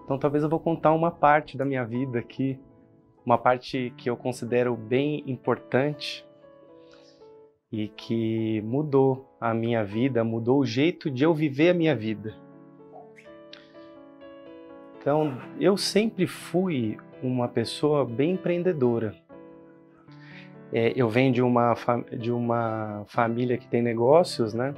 Então talvez eu vou contar uma parte da minha vida aqui, uma parte que eu considero bem importante e que mudou a minha vida, mudou o jeito de eu viver a minha vida. Então, eu sempre fui uma pessoa bem empreendedora. Eu venho de uma família que tem negócios, né?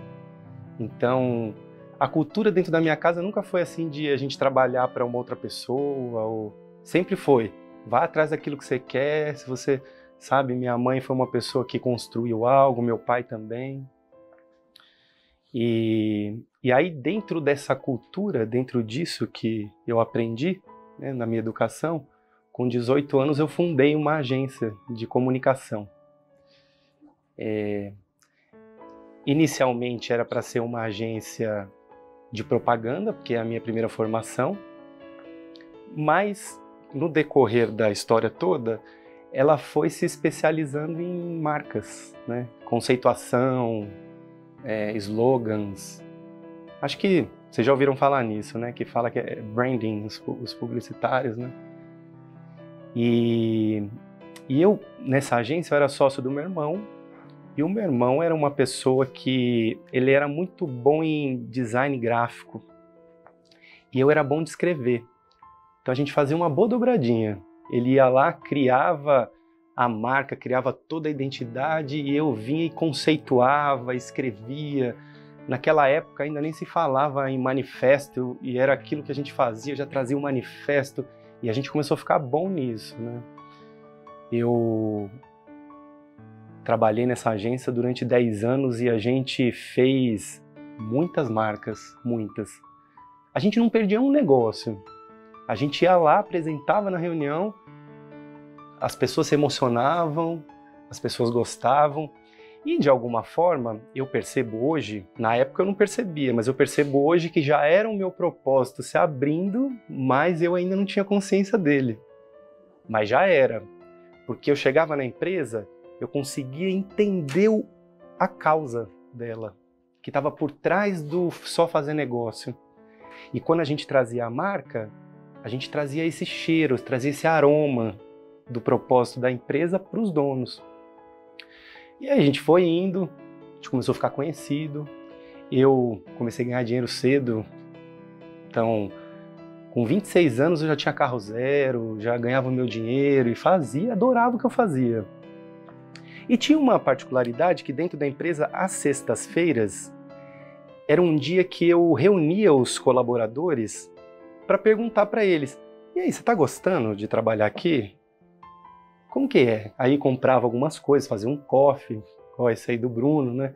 Então, a cultura dentro da minha casa nunca foi assim de a gente trabalhar para uma outra pessoa, sempre foi. Vá atrás daquilo que você quer, se você sabe, minha mãe foi uma pessoa que construiu algo, meu pai também. E aí dentro dessa cultura, dentro disso que eu aprendi, né, na minha educação, com 18 anos eu fundei uma agência de comunicação. Inicialmente era para ser uma agência de propaganda, porque é a minha primeira formação, mas no decorrer da história toda, ela foi se especializando em marcas, né? Conceituação, slogans. Acho que vocês já ouviram falar nisso, né? Que fala que é branding, os publicitários, né? E eu, nessa agência, eu era sócio do meu irmão, e o meu irmão era uma pessoa que ele era muito bom em design gráfico, e eu era bom de escrever. Então a gente fazia uma boa dobradinha. Ele ia lá, criava a marca, criava toda a identidade, e eu vinha e conceituava, escrevia. Naquela época ainda nem se falava em manifesto, e era aquilo que a gente fazia, já trazia um manifesto, e a gente começou a ficar bom nisso, né? Eu trabalhei nessa agência durante 10 anos e a gente fez muitas marcas, muitas. A gente não perdia um negócio. A gente ia lá, apresentava na reunião, as pessoas se emocionavam, as pessoas gostavam. E de alguma forma, eu percebo hoje, na época eu não percebia, mas eu percebo hoje que já era o meu propósito se abrindo, mas eu ainda não tinha consciência dele. Mas já era, porque eu chegava na empresa, eu conseguia entender a causa dela, que estava por trás do só fazer negócio. E quando a gente trazia a marca, a gente trazia esse cheiro, trazia esse aroma do propósito da empresa para os donos. E aí a gente foi indo, a gente começou a ficar conhecido, eu comecei a ganhar dinheiro cedo, então com 26 anos eu já tinha carro zero, já ganhava o meu dinheiro e fazia, adorava o que eu fazia. E tinha uma particularidade que dentro da empresa, às sextas-feiras, era um dia que eu reunia os colaboradores para perguntar para eles: e aí, você está gostando de trabalhar aqui? Como que é? Aí comprava algumas coisas, fazia um coffee, ó, esse aí do Bruno, né?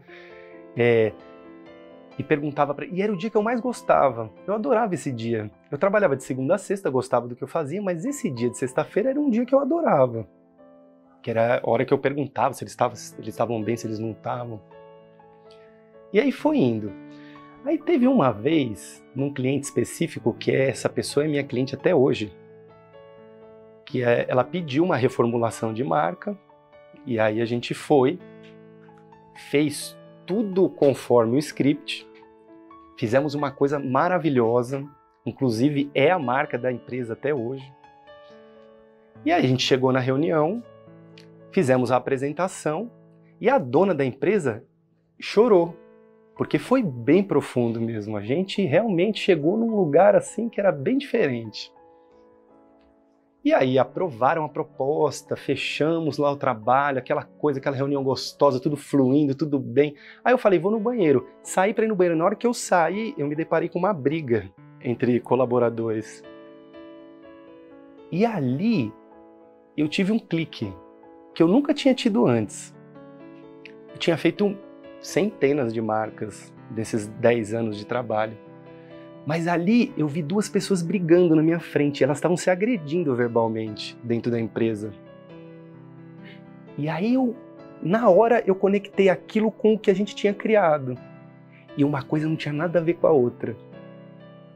E perguntava para ele. E era o dia que eu mais gostava. Eu adorava esse dia. Eu trabalhava de segunda a sexta, gostava do que eu fazia, mas esse dia de sexta-feira era um dia que eu adorava. Que era a hora que eu perguntava se eles estavam bem, se eles não estavam. E aí foi indo. Aí teve uma vez, num cliente específico, que essa pessoa é minha cliente até hoje, que ela pediu uma reformulação de marca, e aí a gente foi, fez tudo conforme o script, fizemos uma coisa maravilhosa, inclusive é a marca da empresa até hoje. E aí a gente chegou na reunião, fizemos a apresentação, e a dona da empresa chorou, porque foi bem profundo mesmo. A gente realmente chegou num lugar assim que era bem diferente. E aí aprovaram a proposta, fechamos lá o trabalho, aquela coisa, aquela reunião gostosa, tudo fluindo, tudo bem. Aí eu falei, vou no banheiro. Saí para ir no banheiro. Na hora que eu saí, eu me deparei com uma briga entre colaboradores. E ali eu tive um clique que eu nunca tinha tido antes. Eu tinha feito centenas de marcas desses 10 anos de trabalho. Mas ali eu vi duas pessoas brigando na minha frente, elas estavam se agredindo verbalmente dentro da empresa. E aí na hora eu conectei aquilo com o que a gente tinha criado. E uma coisa não tinha nada a ver com a outra.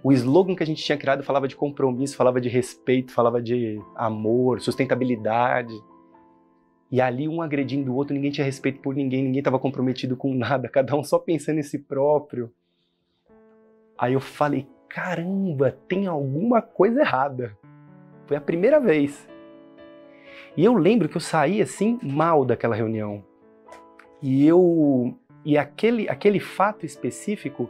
O slogan que a gente tinha criado falava de compromisso, falava de respeito, falava de amor, sustentabilidade. E ali um agredindo o outro, ninguém tinha respeito por ninguém, ninguém estava comprometido com nada, cada um só pensando em si próprio. Aí eu falei, caramba, tem alguma coisa errada. Foi a primeira vez. E eu lembro que eu saí assim mal daquela reunião. E aquele fato específico,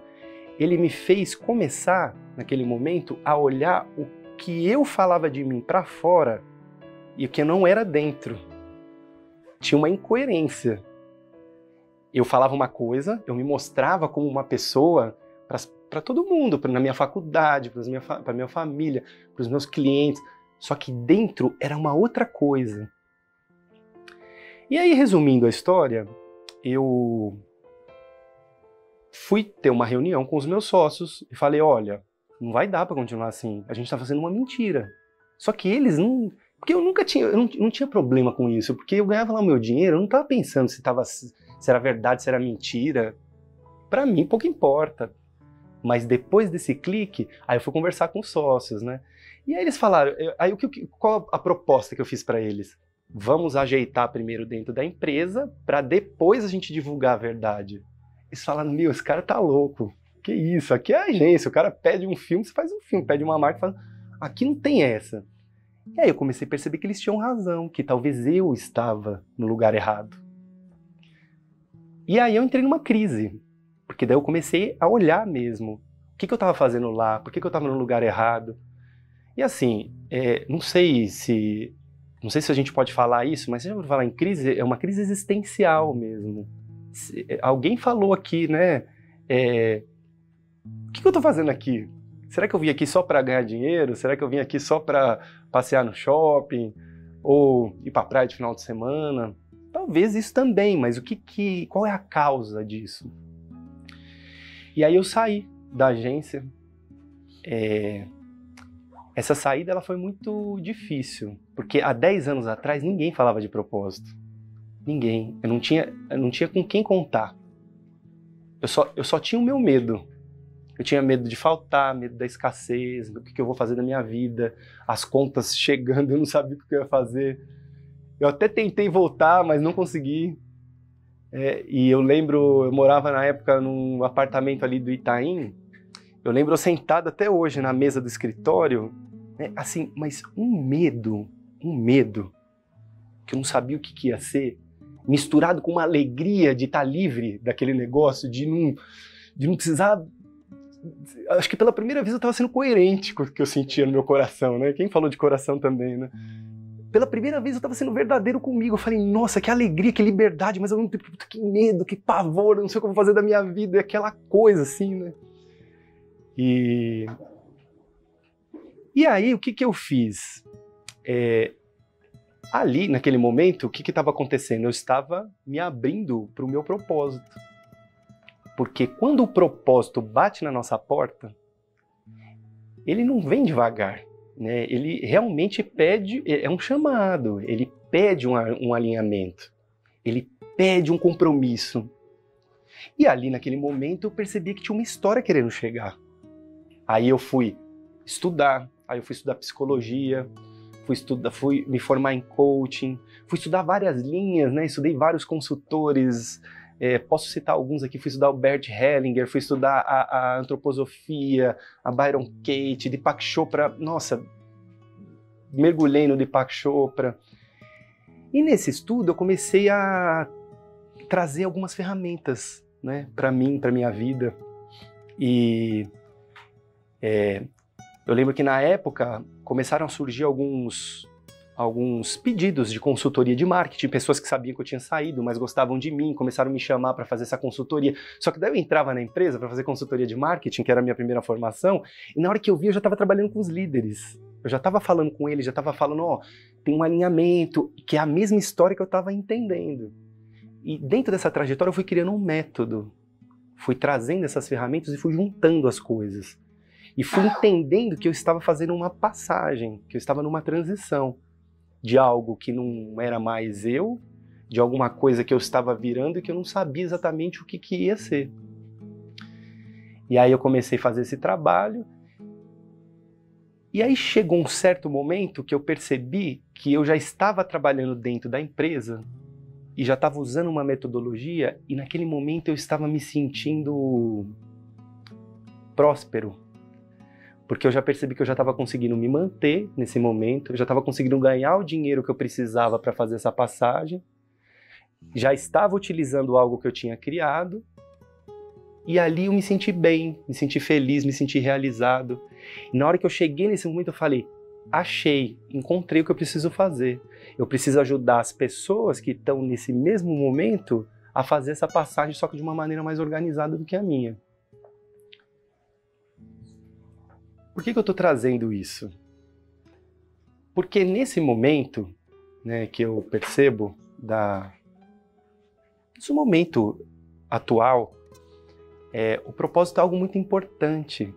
ele me fez começar, naquele momento, a olhar o que eu falava de mim para fora e o que não era dentro. Tinha uma incoerência. Eu falava uma coisa, eu me mostrava como uma pessoa para todo mundo, na minha faculdade, para minha família, para os meus clientes, só que dentro era uma outra coisa. E aí, resumindo a história, eu fui ter uma reunião com os meus sócios e falei, olha, não vai dar para continuar assim, a gente está fazendo uma mentira. Só que eles não... Porque eu não tinha problema com isso, porque eu ganhava lá o meu dinheiro, eu não estava pensando se era verdade, se era mentira. Para mim, pouco importa. Mas depois desse clique, aí eu fui conversar com os sócios, né? E aí eles falaram, qual a proposta que eu fiz para eles? Vamos ajeitar primeiro dentro da empresa, para depois a gente divulgar a verdade. Eles falaram, meu, esse cara tá louco. Que isso, aqui é a agência, o cara pede um filme, você faz um filme, pede uma marca, fala, aqui não tem essa. E aí eu comecei a perceber que eles tinham razão, que talvez eu estava no lugar errado. E aí eu entrei numa crise, porque daí eu comecei a olhar mesmo. O que eu estava fazendo lá? Por que eu estava no lugar errado? E assim, não sei se a gente pode falar isso, mas se a gente falar em crise, é uma crise existencial mesmo. Alguém falou aqui, né? O que eu estou fazendo aqui? Será que eu vim aqui só para ganhar dinheiro? Será que eu vim aqui só para passear no shopping? Ou ir para a praia de final de semana? Talvez isso também, mas qual é a causa disso? E aí eu saí da agência. Essa saída ela foi muito difícil, porque há 10 anos atrás ninguém falava de propósito. Ninguém. Eu não tinha com quem contar. Eu só tinha o meu medo. Eu tinha medo de faltar, medo da escassez, do que eu vou fazer da minha vida, as contas chegando, eu não sabia o que eu ia fazer. Eu até tentei voltar, mas não consegui. E eu lembro, eu morava na época num apartamento ali do Itaim, eu lembro eu sentado até hoje na mesa do escritório, né, assim, mas um medo, que eu não sabia o que ia ser, misturado com uma alegria de estar livre daquele negócio, de não precisar... Acho que pela primeira vez eu estava sendo coerente com o que eu sentia no meu coração, né? Quem falou de coração também, né? Pela primeira vez eu estava sendo verdadeiro comigo. Eu falei, nossa, que alegria, que liberdade, mas eu não tenho que medo, que pavor, eu não sei o que eu vou fazer da minha vida, e aquela coisa assim, né? E aí, o que eu fiz? Ali, naquele momento, o que estava acontecendo? Eu estava me abrindo para o meu propósito. Porque quando o propósito bate na nossa porta, ele não vem devagar, né? Ele realmente pede, é um chamado, ele pede um alinhamento, ele pede um compromisso. E ali naquele momento eu percebi que tinha uma história querendo chegar. Aí eu fui estudar psicologia, fui me formar em coaching, fui estudar várias linhas, né? Estudei vários consultores. Posso citar alguns aqui, fui estudar o Bert Hellinger, fui estudar a antroposofia, a Byron Katie, Deepak Chopra, nossa, mergulhei no Deepak Chopra. E nesse estudo eu comecei a trazer algumas ferramentas, né, para mim, para minha vida. E eu lembro que na época começaram a surgir alguns pedidos de consultoria de marketing, pessoas que sabiam que eu tinha saído, mas gostavam de mim, começaram a me chamar para fazer essa consultoria. Só que daí eu entrava na empresa para fazer consultoria de marketing, que era a minha primeira formação, e na hora que eu vi, eu já estava trabalhando com os líderes. Eu já estava falando com eles, já estava falando, tem um alinhamento, que é a mesma história que eu estava entendendo. E dentro dessa trajetória eu fui criando um método, fui trazendo essas ferramentas e fui juntando as coisas. E fui entendendo que eu estava fazendo uma passagem, que eu estava numa transição de algo que não era mais eu, de alguma coisa que eu estava virando e que eu não sabia exatamente o que ia ser. E aí eu comecei a fazer esse trabalho, e aí chegou um certo momento que eu percebi que eu já estava trabalhando dentro da empresa e já estava usando uma metodologia, e naquele momento eu estava me sentindo próspero. porque eu já percebi que eu já estava conseguindo me manter nesse momento, eu já estava conseguindo ganhar o dinheiro que eu precisava para fazer essa passagem, já estava utilizando algo que eu tinha criado, e ali eu me senti bem, me senti feliz, me senti realizado. E na hora que eu cheguei nesse momento eu falei, achei, encontrei o que eu preciso fazer. Eu preciso ajudar as pessoas que estão nesse mesmo momento a fazer essa passagem, só que de uma maneira mais organizada do que a minha. Por que eu estou trazendo isso? Porque nesse momento, né, que eu percebo nesse momento atual, o propósito é algo muito importante.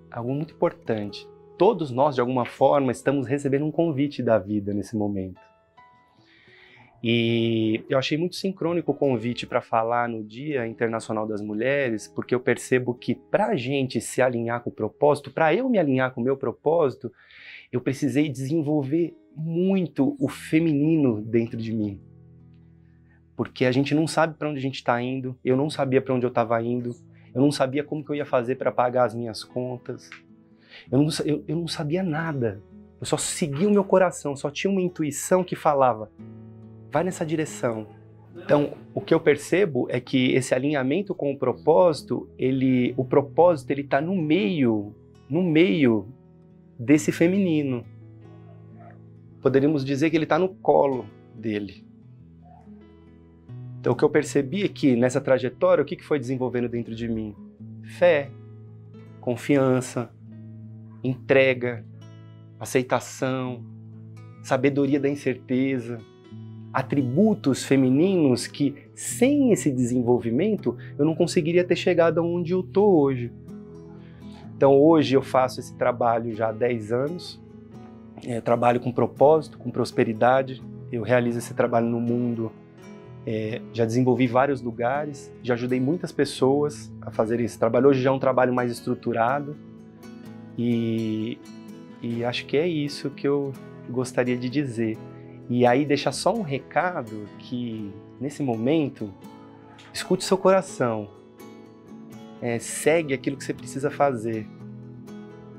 Algo muito importante. Todos nós, de alguma forma, estamos recebendo um convite da vida nesse momento. E eu achei muito sincrônico o convite para falar no Dia Internacional das Mulheres, porque eu percebo que para a gente se alinhar com o propósito, para eu me alinhar com o meu propósito, eu precisei desenvolver muito o feminino dentro de mim. Porque a gente não sabe para onde a gente está indo, eu não sabia para onde eu estava indo, eu não sabia como que eu ia fazer para pagar as minhas contas, eu não sabia nada, eu só seguia o meu coração, só tinha uma intuição que falava, vai nessa direção. Então, o que eu percebo é que esse alinhamento com o propósito, o propósito está no meio desse feminino. Poderíamos dizer que ele está no colo dele. Então, o que eu percebi é que nessa trajetória, o que foi desenvolvendo dentro de mim? Fé, confiança, entrega, aceitação, sabedoria da incerteza, atributos femininos que, sem esse desenvolvimento, eu não conseguiria ter chegado aonde eu estou hoje. Então, hoje eu faço esse trabalho já há 10 anos, trabalho com propósito, com prosperidade, eu realizo esse trabalho no mundo. Já desenvolvi vários lugares, já ajudei muitas pessoas a fazerem esse trabalho. Hoje já é um trabalho mais estruturado e acho que é isso que eu gostaria de dizer. E aí deixar só um recado que, nesse momento, escute seu coração, segue aquilo que você precisa fazer,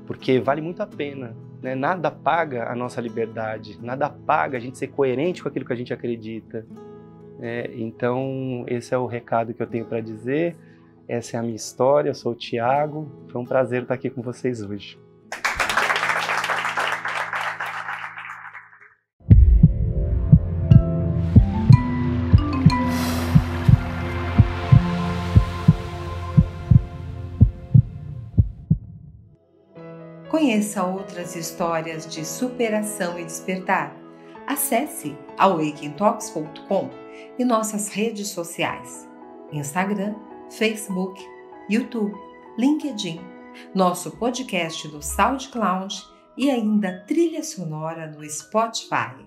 porque vale muito a pena, né? Nada paga a nossa liberdade, nada paga a gente ser coerente com aquilo que a gente acredita. Então, esse é o recado que eu tenho para dizer, essa é a minha história, eu sou o Thiago, foi um prazer estar aqui com vocês hoje. Conheça outras histórias de superação e despertar. Acesse awakentalks.com e nossas redes sociais, Instagram, Facebook, YouTube, LinkedIn, nosso podcast no SoundCloud e ainda trilha sonora no Spotify.